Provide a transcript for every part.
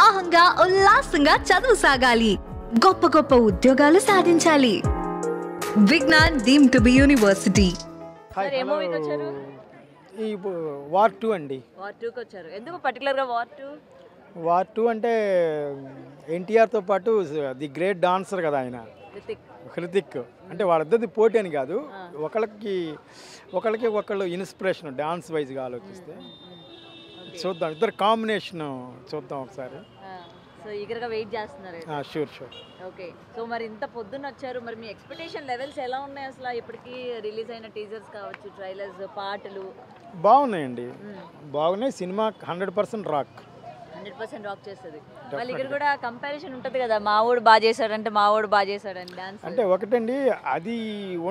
ఉత్సాహంగా ఉల్లాసంగా చదువు సాగాలి, గొప్ప గొప్ప ఉద్యోగాలు సాధించాలి. Vignan deemed to be university. Sir ఏ మూవీకి వచ్చారు? ఈ వార్ 2 అండి. వార్ 2కి వచ్చారు. ఎందుకు పర్టికులర్గా వార్ 2? వార్ 2 అంటే ఎన్టీఆర్తో పాటు ది గ్రేట్ డాన్సర్ కదా ఆయన, హృతిక్. అంటే వాళ్ళిద్దరిది పోటీ అని కాదు, ఒకళ్ళకి ఒకళ్ళు ఇన్స్పిరేషన్ డాన్స్ వైజ్గా ఆలోచిస్తే. చూద్దాం, ఇద్దరు కాంబినేషన్ చూద్దాం ఒకసారి. సో ఈగర్గా వెయిట్ చేస్తున్నారు. షూర్. ఓకే, సో మరి ఇంత పొద్దున్న వచ్చారు, మరి మీ ఎక్స్పెక్టేషన్ లెవెల్స్ ఎలా ఉన్నాయి అసలు? ఇప్పటికీ రిలీజ్ అయిన టీజర్స్ కావచ్చు, ట్రైలర్స్, పాటలు బాగున్నాయండి. బాగున్నాయి. సినిమా 100% రాక్ 100% రాక్ చేస్తుంది. మళ్ళీ ఇక్కడ కూడా కంపారిజన్ ఉంటుంది కదా, మా వాడు బాగా చేశాడని డాన్స్. అంటే ఒకటండి, అది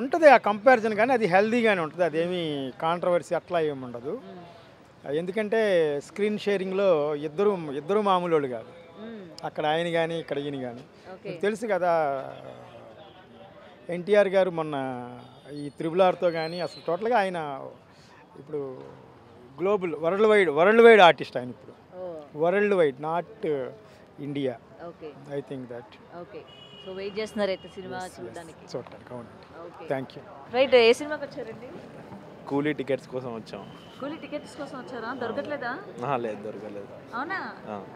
ఉంటుంది ఆ కంపారిజన్, కానీ అది హెల్దీగానే ఉంటుంది, అదేమి కాంట్రవర్సీ అట్లా ఏమి ఉండదు. ఎందుకంటే స్క్రీన్ షేరింగ్లో ఇద్దరు మామూలు వాళ్ళు కాదు. అక్కడ ఆయన కానీ ఇక్కడ ఈయన కానీ తెలుసు కదా. ఎన్టీఆర్ గారు మొన్న ఈ త్రిబుల్-ఆర్తో కానీ అసలు టోటల్గా ఆయన ఇప్పుడు గ్లోబల్ వరల్డ్ వైడ్ ఆర్టిస్ట్ ఆయన. ఇప్పుడు world wide, not India. I think that. Okay, so wait చేస్తున్నారు అయితే సినిమా చూడడానికి. అవునండి. Thank you. రైట్, ఏ సినిమాకి వచ్చారండి? కూలీ టికెట్స్ కోసం వచ్చాం. కూలీ టికెట్స్ కోసం వచ్చారా? దొరకట్లేదా? లేదు, దొరకలేదు. అవునా?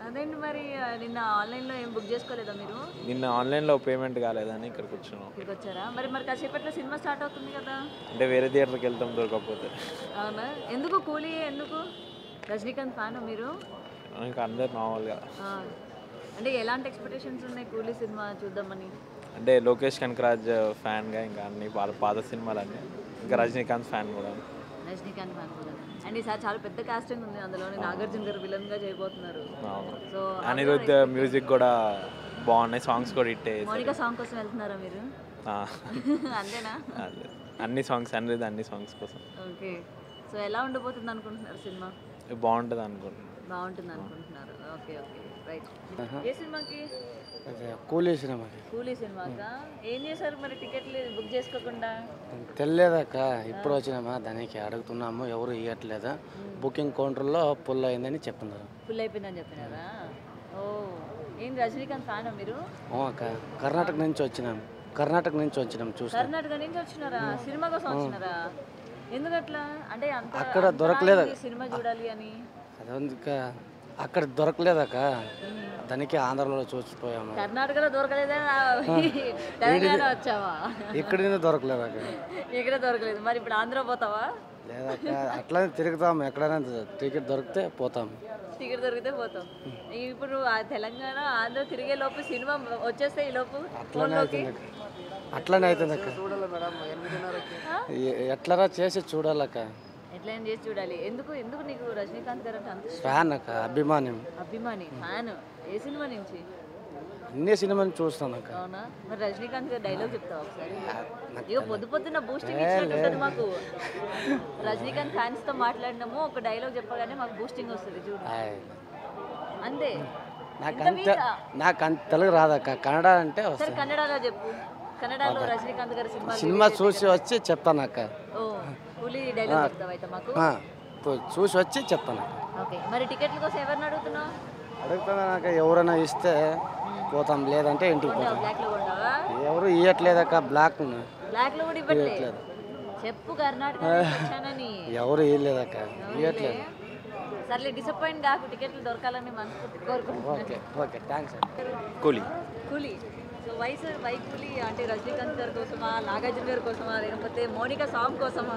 అదేంటి మరి, నిన్న ఆన్లైన్లో ఏం బుక్ చేసుకోలేదా మీరు? నిన్న ఆన్లైన్లో పేమెంట్ కాలేదని ఇక్కడికి వచ్చాను. ఇక్కడికి వచ్చారా? మరి కాసేపట్లో సినిమా స్టార్ట్ అవుతుంది కదా. అంటే వేరే థియేటర్కి వెళ్తాం దొరకకపోతే. అవునా? ఎందుకు కూలీ? ఎందుకు? రజనీకాంత్ ఫ్యాన్ మీరు? ఇంకా అందరు మామూలుగా. అంటే ఎలాంటి ఎక్స్పెక్టేషన్స్ ఉన్నాయి కూలీ సినిమా చూద్దామని? అంటే లోకేష్ కనకరాజ్ ఫ్యాన్గా, ఇంకా అన్ని పాత సినిమాలన్నీ, ఇంకా రజనీకాంత్ ఫ్యాన్ కూడా. రజనీకాంత్ ఫ్యాన్ కూడా. అండ్ ఈసారి చాలా పెద్ద కాస్టింగ్ ఉంది అందులో. నాగార్జున గారు విలన్గా చేయబోతున్నారు. సో అనిరుద్ధ్ మ్యూజిక్ కూడా బాగున్నాయి, సాంగ్స్ కూడా హిట్ అయ్యాయి. మౌనిక సాంగ్ కోసం వెళ్తున్నారా మీరు? అంతేనా? అన్ని సాంగ్స్, అనిరుద్ధ్ అన్ని సాంగ్స్ కోసం. ఓకే, సో ఎలా ఉండబోతుంది అనుకుంటున్నారు సినిమా? బాగుంటుంది అనుకుంటున్నారు. Okay, right. ఏ సినిమాకి? కూలీ సినిమాకి. కూలీ సినిమాకా? ఏం చేశారు మరి టికెట్లు బుక్ చేసుకోకుండా? తెలియదాక ఇప్పుడు వచ్చినామా, దానికి అడుగుతున్నాము, ఎవరు ఇవ్వట్లేదా. బుకింగ్ కౌంటర్లో ఫుల్ అయిందని చెప్తున్నారు. ఫుల్ అయిపోయిందని చెప్పినారా? ఓ, ఏం రజనీకాంత్ ఫ్యానా మీరు? అక్క, కర్ణాటక నుంచి వచ్చినాం చూస్తాం. కర్ణాటక నుంచి వచ్చినారా? సినిమా కోసం వచ్చినారా? ఎందుకట్లా? అంటే అక్కడ దొరకలేదా సినిమా చూడాలి అని? అదే అక్కడ దొరకలేదాక, దానికి ఆంధ్రలో చూసిపోయాము. కర్ణాటకలో దొరకలేదా? తెలంగాణ వచ్చావా? ఇక్కడ దొరకలేదాక. ఇక్కడ దొరకలేదు, మరి ఇప్పుడు ఆంధ్ర పోతావా? లేదాక, అట్లానే తిరుగుతాం. ఎక్కడైనా టికెట్ దొరికితే పోతాం. ఇప్పుడు తెలంగాణ ఆంధ్ర తిరిగే లోపు సినిమా వచ్చేస్తే ఈ లోపు అట్లనే అవుతుంది అక్క. ఎట్లా చేసి చూడాలక్క. ఎట్లయినా చేసి చూడాలి. ఎందుకు నీకు రజనీకాంత్ గారు అంటే అంత ఫ్యాన్ అక్క, అభిమాని ఫ్యాన్? ఏ సినిమా నుంచి? అన్ని సినిమాని చూస్తాను అక్క. అవునా? మరి రజనీకాంత్ గారు డైలాగ్ చెప్తావా ఒకసారి? ఇక పొద్దున్న బూస్టింగ్ ఇచ్చినట్టు మాకు. రజనీకాంత్ ఫ్యాన్స్ తో మాట్లాడినాము, ఒక డైలాగ్ చెప్పగానే మాకు బూస్టింగ్ వస్తుంది చూడు, అంతే. నాకు అంత తెలుగు రాదక్క, కన్నడ అంటే వస్తుంది. కన్నడలో చెప్పు. కన్నడలో రజనీకాంత్ గారి సినిమా చూసి వచ్చి చెప్తాను అక్క. కూలీ డైలాగ్ చెప్తావా అయితే మాకు? చూసి వచ్చి చెప్తాను. ఓకే, మరి టికెట్ల కోసం ఎవరిని అడుగుతున్నావు? అడుగుతాక ఎవరైనా ఇస్తే పోతాం, లేదంటే ఇంటికి పోతాం. బ్లాక్ లో కొంటావా? ఎవరు ఇవ్వట్లేదక్క. బ్లాక్ లో కూడా ఇవ్వట్లేదు. చెప్పు, కర్ణాటక వచ్చానని. ఎవరు ఇవ్వలేదక్క, ఇవ్వట్లేదు. సర్లే, డిసప్పాయింట్ కాకు, టికెట్లు దొరకాలని మనస్ఫూర్తి కోరుకుంటున్నాను. Okay, thanks. Coolie. So why Coolie? అంటే రజనీకాంత్ గారి కోసమా, నాగార్జున గారి కోసమా, లేకపోతే మౌనిక సాంగ్ కోసమా?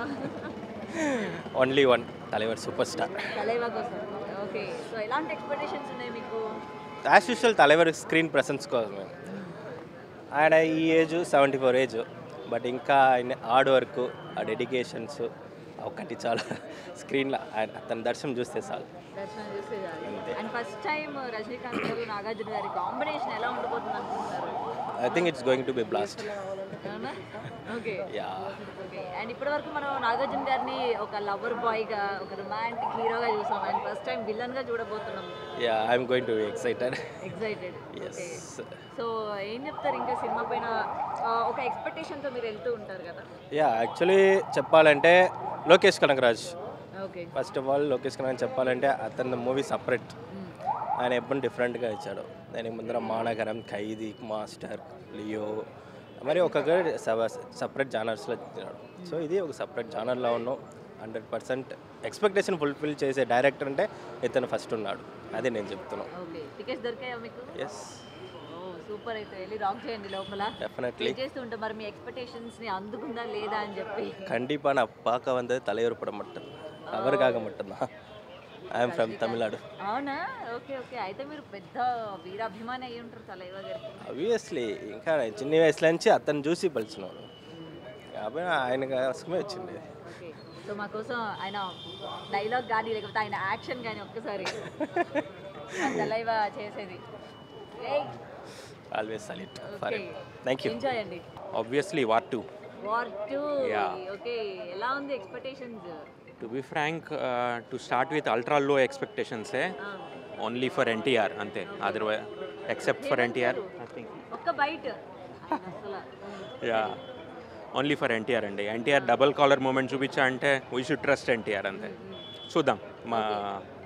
Only one, Thalaivar super star. Thalaiva కోసం. ఓకే, సో ఎలాంటి ఎక్స్పెక్టేషన్స్ ఉన్నాయి మీకు? As usual Thalaivar screen presence కోసమే. ఆయన ఈ ఏజ్ 74 ఏజ్, బట్ ఇంకా ఆయన హార్డ్ వర్క్, ఆ డెడికేషన్స్ ఒకటి చాలా స్క్రీన్లో తన దర్శనం చూస్తే చాలు. అండ్ ఫస్ట్ టైం రజనీకాంత్ గారు నాగార్జున గారి కాంబినేషన్ ఎలా ఉండబోతుంది అనుకుంటున్నారు? I think it's going to B blast. Okay, and ఇప్పటి వరకు మనం నాగార్జున గారిని ఒక లవర్ బాయ్గా, ఒక రొమాంటిక్ హీరోగా చూసాం, అండ్ ఫస్ట్ టైం విలన్గా చూడబోతున్నాం. I'm going to B excited. So ఏం చెప్తారు ఇంకా సినిమా పైన? ఒక ఎక్స్పెక్టేషన్తో మీరు వెళ్తూ ఉంటారు కదా. యాక్చువల్లీ చెప్పాలంటే Lokesh Kanagaraj okay, first of all Lokesh Kanagaraj చెప్పాలంటే అతని మూవీ సపరేట్. ఆయన ఎప్పుడు డిఫరెంట్గా ఇచ్చాడు. దానికి ముందర మానగరం, ఖైదీ, మాస్టర్, లియో మరి ఒక్కొక్కరు సపరేట్ జానర్స్లో ఇచ్చాడు. సో ఇది ఒక సపరేట్ జానర్లో ఉన్నాం. 100% ఎక్స్పెక్టేషన్ ఫుల్ఫిల్ చేసే డైరెక్టర్ అంటే ఇతను ఫస్ట్ ఉన్నాడు. అదే నేను చెప్తున్నాను. ఓకే, టికెట్స్ దొరికాయా మీకు? Yes, super. అయితే వెళ్ళి రాక్ చేయండి లోపల. డెఫినెట్లీ చేస్తూ ఉంటాం. మరి మీ ఎక్స్పెక్టేషన్స్ని అందుకుందా లేదా అని చెప్పి. கண்டிப்பாக நான் பார்க்க வந்தது தலைவர் படம் மட்டும்தான், அவருக்காக மட்டும்தான். I'm from Tamil Nadu. అవునా? Okay okay. అయితే మీరు పెద్ద వీరాభిమాని అయ్యి ఉంటారు తలైవ గారికి. ఆబ్వియస్లీ ఇంకా చిన్న వయసులో నుంచి అతను చూసి పలిచినాడు కాబట్టి ఆయన కోసమే వచ్చింది. ఓకే, సో మా కోసం ఆయన డైలాగ్ కానీ లేకపోతే ఆయన యాక్షన్ కానీ ఒక్కసారి తలైవ చేసేది. Always salute for him. Thank you. Enjoy అండి. Obviously, War 2. War 2. Yeah. Okay, ఎలా ఉంది expectations? To be frank, to start with ultra low expectations, only for NTR, ante. Otherwise, except for NTR, I think. ఒక్క byte అసలు. Yeah, only for NTR అండి. NTR double caller moment చూపించా అంటే we should trust NTR అంతే. చూద్దాం మా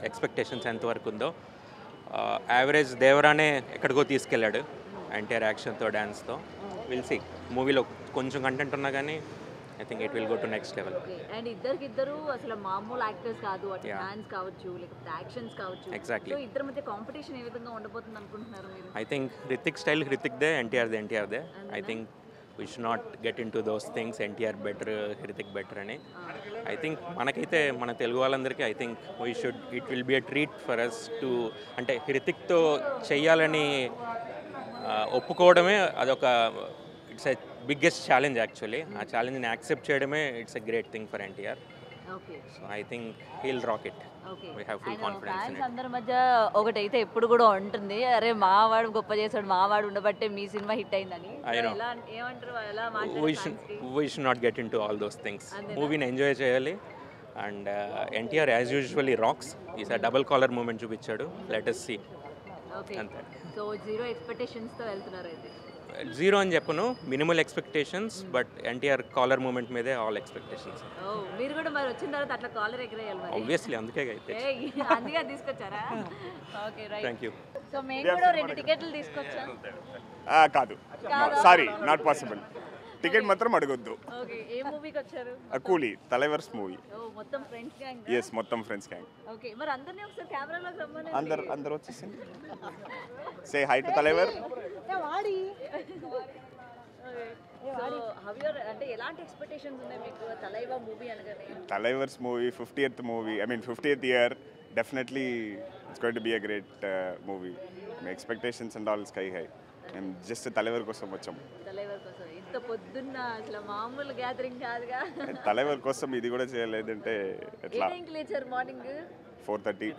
expectations ఎంతవరకు ఉందో. యావరేజ్ దేవరానే ఎక్కడికో తీసుకెళ్ళాడు NTR యాక్షన్తో, డ్యాన్స్తో. Will see. మూవీలో కొంచెం కంటెంట్ ఉన్నా కానీ I think it will go to next level. And ఇద్దరు అసలు మామూలు యాక్టర్స్ కాదు, అటు డాన్స్ కావచ్చు లేకపోతే యాక్షన్స్ కావచ్చు. Exactly. సో ఇద్దరి మధ్య కాంపిటీషన్ ఏ విధంగా ఉండబోతుంది అనుకుంటున్నారు మీరు? I think Hrithik style Hrithik de, NTR de. I think we should not get into those things. NTR better, Hrithik better అని. I think మనకైతే మన తెలుగు వాళ్ళందరికీ I think we should, it will be a treat for us to, అంటే Hrithikతో చెయ్యాలని ఒప్పుకోవడమే అదొక it's a biggest challenge actually. ఆ ఛాలెంజ్ని accept చేయడమే it's a great thing for NTR. Okay so I think he'll rock it. Okay. We have full confidence in fans it. అందరి మధ్య ఒకటైతే ఎప్పుడు కూడా ఉంటుంది, అరే మావాడు గొప్ప చేశాడు, మావాడు ఉండబట్టే మీ సినిమా హిట్ అయిందని. I know. ఎలా ఏమంటారు, ఎలా We should not get into all those things. మూవీని ఎంజాయ్ చేయాలి. And NTR as usually rocks. Is ఆ డబుల్ కాలర్ మూమెంట్ చూపించాడు. Let us see. ఓకే, అంతే. సో జీరో ఎక్స్పెక్టేషన్స్తో వెళ్తున్నారు అయితే? జీరో అని చెప్పను, minimal expectations, but NTR collar moment మీదే ఆల్ ఎక్స్పెక్టేషన్స్. ఓ, మీరు కూడా మరి వచ్చిన తర్వాత అట్లా కాలర్ ఎగరేయాలి మరి. ఆబ్వియస్లీ అందుకే అయితే. అందుకే తీసుకొచ్చారా? Okay, right. Thank you. So మేము కూడా 2 టికెట్లు తీసుకొచ్చాం. కాదు, సారీ, నాట్ పాసిబుల్. టికెట్ మాత్రం అడగొద్దు. ఓకే, ఏ మూవీకి వచ్చారు? కూలీ, తలైవర్స్ మూవీ. ఓ, మొత్తం ఫ్రెండ్స్ గ్యాంగ్? ఎస్, మొత్తం ఫ్రెండ్స్ గ్యాంగ్. ఓకే, మరి అందరినీ ఒకసారి కెమెరాలోకి రమ్మని. అందరు వచ్చేసింది. Say hi to Thalaivar. So how your, అంటే ఎలాంటి ఎక్స్పెక్టేషన్స్ ఉన్నాయి మీకు తలైవ మూవీ అనగానే? Thalaivar's movie 50th movie, I mean 50th year. Definitely it's going to be a great movie. My expectations and all sky high. మేము జస్ట్ తలైవర్ కోసం వచ్చాం. తలైవర్ కోసం ఇంత పొద్దున్న అసలు మామూలు గ్యాదరింగ్ కాదుగా. తలైవర్ కోసం ఇది కూడా చేయలేదంటే ఎట్లా? లేచారు మార్నింగ్ 4:30.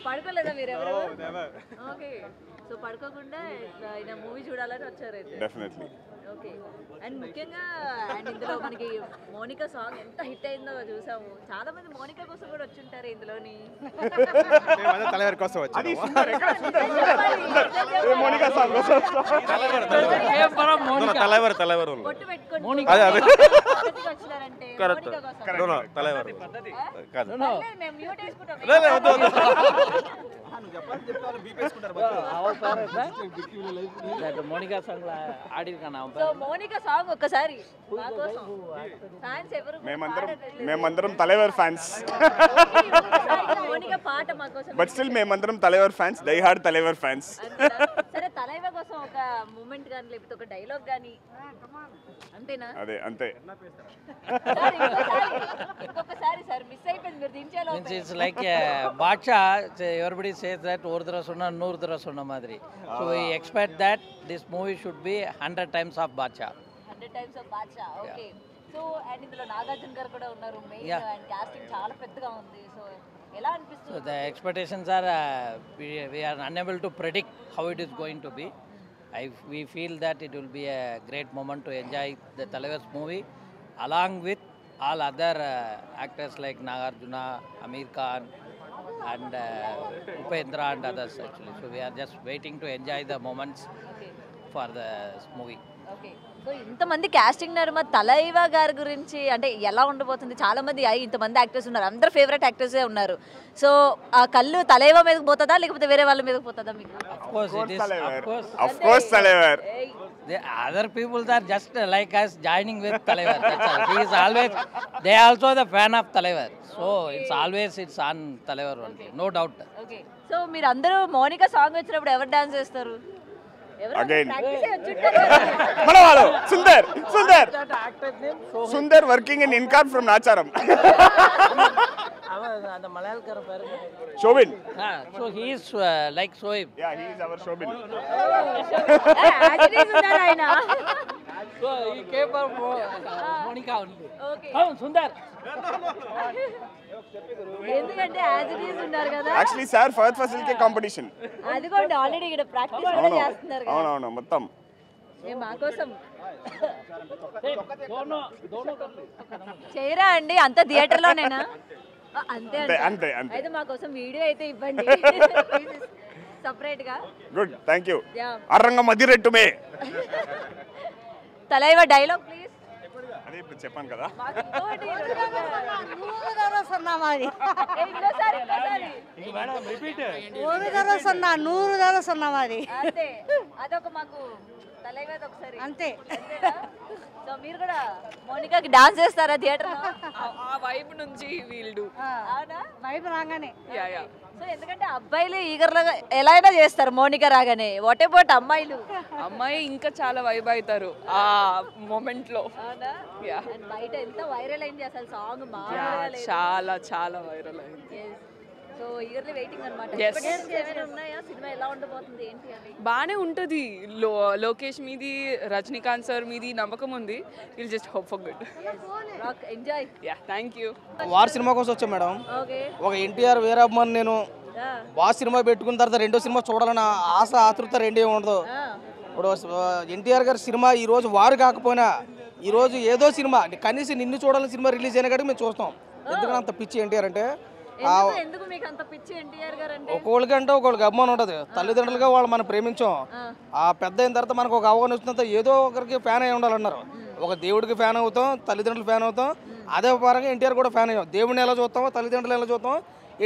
పడుకోలేదా మీరు ఎవరు? ఓకే, సో పడుకోకుండా ఇట్లా ఆయన మూవీ చూడాలని వచ్చారు అయితే? డెఫినెట్లీ. ఓకే, అండ్ ముఖ్యంగా అండ్ ఇందులో మనకి మోనికా సాంగ్ ఎంత హిట్ అయిందో చూసాము. చాలా మంది మోనికా కోసం కూడా వచ్చి ఉంటారు ఇందులోని. తలవారి కోసం వచ్చాను. పొట్టు పెట్టుకొని వచ్చినారంటే తలైవర్ మేము మ్యూట్ వేసుకుంటాం. మోనికా సాంగ్ ఆడినా సో మోనికా సాంగ్ ఒక్కసారి మా కోసం ఫ్యాన్స్ ఎవరు మేమందరం తలైవర్ ఫ్యాన్స్. మోనికా పాట మా కోసం. బట్ స్టిల్ మేమందరం Thalaivar fans, die hard Thalaivar fans. సరే, తలైవ కోసం ఒక మూమెంట్ కానీ లేకపోతే ఒక డైలాగ్ కానీ అంతేనా? అదే అంతే. ఇంకొకసారి సార్ మిస్ అయిపోయింది, మీరు దించేలో. It's like Bacha, everybody says that ஒரு தடவை சொன்னா 100 தடவை சொன்ன மாதிரி. So we expect that this movie should be 100 times of Bacha. 100 times of Bacha. Okay, so and ఇందులో నాగార్జున గారు కూడా ఉన్నారు మెయిన్, అండ్ కాస్టింగ్ చాలా పెద్దగా ఉంది. సో ఎలా So అనిపిస్తుంది? the expectations are we are unable to predict how it is going to be. We feel that it will be a great moment to enjoy the Talaivar's movie along with all other actors like Nagarjuna, Amir Khan and Upendra and others actually. So we are just waiting to enjoy the moments for the movie. Okay, so ఇంతమంది casting నడుమ తలైవ గారి గురించి అంటే ఎలా ఉండబోతుంది? చాలా మంది ఇంతమంది యాక్టర్స్ ఉన్నారు, అందరు ఫేవరెట్ యాక్టర్సే ఉన్నారు. సో ఆ కళ్ళు తలైవ మీదకి పోతుందా లేకపోతే వేరే వాళ్ళ మీదకి పోతుందా మీకు? Of course, it is. Of course, Talaivar. The other people are just like us joining with Talaivar. That's all. He is always. They are also the fan of Talaivar. So it's on Talaivar only. No doubt. Okay. So మీరు అందరూ Mounika song వచ్చినప్పుడు ఎవరు dance చేస్తారు? Again. మనవాడు Sundar working in Incar from Nacharam. The Malayalkar. Shobin. So he is like Shoaib. Yeah, he is our Shobin. ఆయన. So he came for Monica only. Okay. Come Sundar. ఎందుకంటే as it is ఉన్నారు కదా. Actually, sir, Fahad Fasil ke competition. అదిగోండి already ఇక్కడ practice కూడా చేస్తున్నారు కదా. అవును మొత్తం. మా కోసం చేయరా అండి అంత థియేటర్లోనేనా? అంతే అంతే. అయితే మా కోసం వీడియో అయితే ఇవ్వండి సపరేట్ గా. Good, thank you. అరంగ మదిరెట్టు మే. Thalaiva dialogue please. అదే ఇప్పుడు చెప్పాను కదా. అంతే అదొక మాకు తలైవ ఒకసారి అంతే. సో మీరు కూడా మౌనికాకి డాన్స్ చేస్తారా థియేటర్? ఆ వైబ్ నుంచి వీళ్ళు అవునా? వైబ్ రాగానే. సో ఎందుకంటే అబ్బాయిలు ఈగర్లుగా ఎలా అయినా చేస్తారు మౌనిక రాగానే. వాట్ అబౌట్ అమ్మాయిలు? అమ్మాయి ఇంకా చాలా వైబ్ అవుతారు ఆ మూమెంట్ లో. అవునా? And బయట ఎంత వైరల్ అయింది అసలు సాంగ్ చాలా చాలా వైరల్ అయింది. సో ఈగర్లీ వెయిటింగ్ అన్నమాట. Yes. Expectations ఏమైనా ఉన్నాయా? సినిమా ఎలా ఉండబోతుంది ఏంటి అని? బాగానే ఉంటుంది. లోకేష్ మీది, రజనీకాంత్ సార్ మీది నమ్మకం ఉంది. Will just hope for good. Rock enjoy. Yeah, thank you. War cinema కోసం వచ్చాం మేడం. ఓకే. ఒక ఎన్టీఆర్ వీరాభిమాని నేను. వార్ సినిమా పెట్టుకున్న తర్వాత రెండో సినిమా చూడాలన్న ఆశ ఆతృత రెండే ఉండదు. ఇప్పుడు ఎన్టీఆర్ గారి సినిమా ఈరోజు వారు కాకపోయినా ఈరోజు ఏదో సినిమా కనీసం నిన్ను చూడాలని సినిమా రిలీజ్ అయినా కానీ మేము చూస్తాం. ఎందుకంటే అంత పిచ్చి ఎన్టీఆర్ అంటే. ఎందుకు మీకు అంత పిచ్చి ఎన్టీఆర్ గారు అంటే? ఒక్కొక్కరికంటే ఒక్కొక్కరికి అభిమానం ఉంటుంది. తల్లిదండ్రులుగా వాళ్ళు మనం ప్రేమించాం. ఆ పెద్ద అయిన తర్వాత మనకు ఒక అవగాహన వచ్చినంత ఏదో ఒకరికి ఫ్యాన్ అయి ఉండాలన్నారు. ఒక దేవుడికి ఫ్యాన్ అవుతాం, తల్లిదండ్రులు ఫ్యాన్ అవుతాం. అదే పరంగా ఎన్టీఆర్ కూడా ఫ్యాన్ అయ్యాం. దేవుడిని ఎలా చూస్తామో తల్లిదండ్రులు ఎలా చూస్తాం,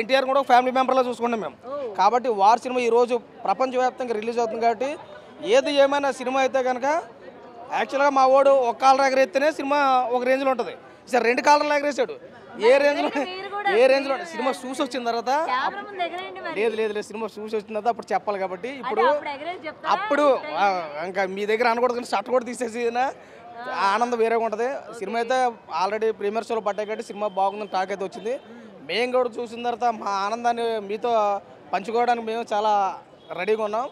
ఎన్టీఆర్ కూడా ఒక ఫ్యామిలీ మెంబర్లా చూసుకుంటాం మేము. కాబట్టి వార్ సినిమా ఈరోజు ప్రపంచవ్యాప్తంగా రిలీజ్ అవుతుంది. కాబట్టి ఏది ఏమైనా సినిమా అయితే కనుక యాక్చువల్గా మా వాడు ఒక కాలర్ ఎగరేస్తేనే సినిమా ఒక రేంజ్లో ఉంటుంది. సరే 2 కాలర్లు ఎగరేసాడు. ఏ రేంజ్లో సినిమా చూసి వచ్చిన తర్వాత లేదు సినిమా చూసి వచ్చిన తర్వాత అప్పుడు చెప్పాలి. కాబట్టి ఇప్పుడు అప్పుడు ఇంకా మీ దగ్గర అనకూడదు కానీ షర్ట్ కూడా తీసేసి ఆనందం వేరేగా ఉంటుంది. సినిమా అయితే ఆల్రెడీ ప్రీమియర్ షోలో పడ్డాయి కాబట్టి సినిమా బాగుందని టాక్ అయితే వచ్చింది. మేము కూడా చూసిన తర్వాత మా ఆనందాన్ని మీతో పంచుకోవడానికి మేము చాలా రెడీగా ఉన్నాం.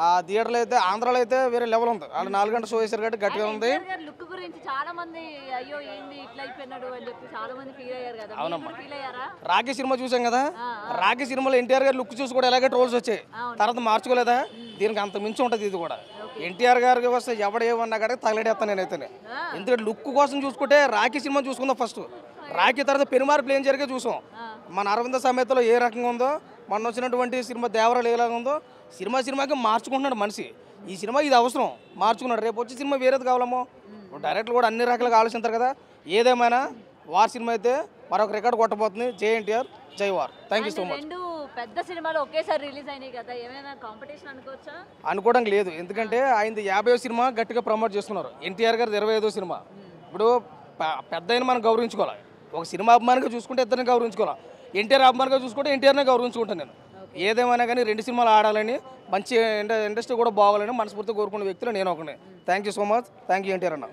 ఆ థియేటర్లో అయితే ఆంధ్రాలో అయితే వేరే లెవెల్ ఉంది. వాళ్ళు 4 గంటల షో వేసారు కాబట్టి గట్టిగా ఉంది. లుక్ గురించి చాలా మంది అయ్యో ఏంది ఇట్లా అయిపోయినాడు అని చెప్పి చాలా మంది ఫీల్ అయ్యారు కదా. అవునమ్మా. ఫీల్ అయ్యారా? రాఖీ సినిమా చూసాం కదా. రాఖీ సినిమాలో ఎన్టీఆర్ గారు లుక్ చూసి కూడా ఎలాగే ట్రోల్స్ వచ్చాయి. తర్వాత మార్చుకోలేదా? దీనికి అంత మించి ఉంటుంది ఇది కూడా. ఎన్టీఆర్ గారికి వస్తే ఎవడేమన్నా కానీ తగలడేస్తాను నేనైతేనే. ఎందుకంటే లుక్ కోసం చూసుకుంటే రాఖీ సినిమా చూసుకుందాం ఫస్ట్. రాఖీ తర్వాత పెనుమార్ ప్లేన్ జరిగే చూసాం. మన అరవింద సమేతలో ఏ రకంగా ఉందో, మొన్న వచ్చినటువంటి సినిమా దేవరాలు ఎలాగ ఉందో, సినిమాకి మార్చుకుంటున్నాడు మనిషి. ఈ సినిమా ఇది అవసరం మార్చుకున్నాడు. రేపు వచ్చి సినిమా వేరేది కావాలమో. డైరెక్టర్లు కూడా అన్ని రకాలుగా ఆలోచిస్తారు కదా. ఏదేమైనా వార్ సినిమా అయితే మరొక రికార్డ్ కొట్టబోతుంది. జై ఎన్టీఆర్, జై war. Thank you so much. రెండు పెద్ద సినిమాలు ఒకేసారి రిలీజ్ అయినాయి కదా, ఏమైనా కాంపిటీషన్ అనుకోవచ్చా? అనుకోవడం లేదు. ఎందుకంటే ఆయనది 50వ సినిమా గట్టిగా ప్రమోట్ చేస్తున్నారు. ఎన్టీఆర్ గారు 25వ సినిమా. ఇప్పుడు పెద్ద అయిన మనం గౌరవించుకోవాలి. ఒక సినిమా అభిమానిగా చూసుకుంటే ఇద్దరిని గౌరవించుకోవాలి. ఎన్టీఆర్ అభిమానిగా చూసుకుంటే ఎన్టీఆర్నే గౌరవించుకుంటాను నేను. ఏదేమైనా కానీ 2 సినిమాలు ఆడాలని, మంచి ఇండస్ట్రీ కూడా బాగాలని మనస్ఫూర్తిగా కోరుకునే వ్యక్తులు నేను ఒకనే. Thank you so much. Thank you NTR అన్న.